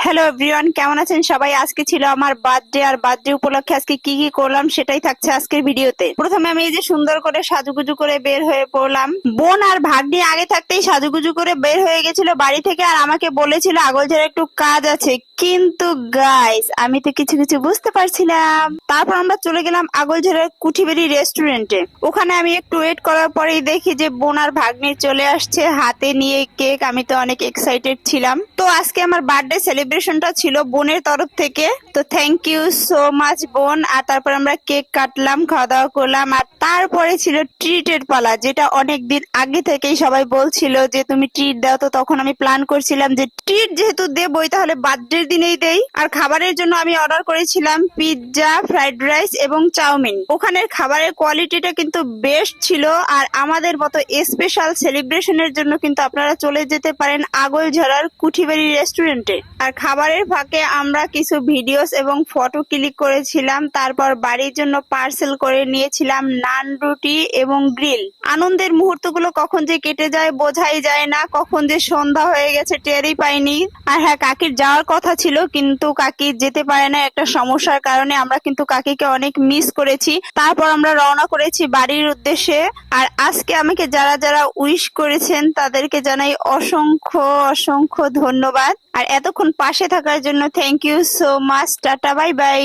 Hello everyone, কেমন আছেন সবাই? আজকে ছিল আমার বার্থডে, আর বার্থডে উপলক্ষে আজকে কি কি করলাম সেটাই থাকছে আজকের ভিডিওতে। প্রথমে আমি এই যে সুন্দর করে সাজুগুজু করে বের হয়ে পড়লাম। বোন আর ভাগ্নি আগে থাকতেই সাজুগুজু করে বের হয়ে গেছিল বাড়ি থেকে, আর আমাকে বলেছিল আগলঝাড়া একটু কাজ আছে, কিন্তু গাইস আমি তো কিছু কিছু বুঝতে পারছিলাম। তারপর আমরা চলে গেলাম আগলঝাড়ার কুঠিবাড়ি রেস্টুরেন্টে। ওখানে আমি একটু ওয়েট করার পরেই দেখি যে বোন আর ভাগ্নি চলে আসছে হাতে নিয়ে কেক। আমি তো অনেক এক্সাইটেড ছিলাম। তো আজকে আমার বার্থডে সেলিব্রেশনটা ছিল বোনের তরফ থেকে, তো থ্যাংক ইউ সো মাচ বোন। আর তারপর আমরা কেক কাটলাম, খাওয়া দাওয়া করলাম, আর তারপরে ছিল ট্রিটের পালা, যেটা অনেক দিন আগে থেকেই সবাই বলছিল যে তুমি ট্রিট দাও। তো তখন আমি প্ল্যান করছিলাম যে ট্রিট যেহেতু দেবই তাহলে বার্থডের দিনেই দেই। আর খাবারের জন্য আমি অর্ডার করেছিলাম পিৎজা, ফ্রাইড রাইস এবং চাউমিন। ওখানের খাবারের কোয়ালিটিটা কিন্তু বেস্ট ছিল। আর আমাদের মতো স্পেশাল সেলিব্রেশনের জন্য কিন্তু আপনারা চলে যেতে পারেন আগলঝাড়ার কুঠিবাড়ি রেস্টুরেন্টে। আর খাবারের ফাঁকে আমরা কিছু ভিডিওস এবং ফটো ক্লিক করেছিলাম। তারপর বাড়ির জন্য পার্সেল করে নিয়েছিলাম নান, রুটি এবং গ্রিল। আনন্দের মুহূর্তগুলো কখন যে কেটে যায় বোঝাই যায় না, কখন যে সন্ধ্যা হয়ে গেছে টেরই পাইনি। আর হ্যাঁ, কাকির যাওয়ার কথা ছিল কিন্তু কাকি যেতে পারে না একটা সমস্যার কারণে। আমরা কিন্তু কাকিকে অনেক মিস করেছি। তারপর আমরা রওনা করেছি বাড়ির উদ্দেশ্যে। আর আজকে আমাকে যারা যারা উইশ করেছেন তাদেরকে জানাই অসংখ্য অসংখ্য ধন্যবাদ। আর এতক্ষণ পাশে থাকার জন্য thank you so much. Tata, bye by.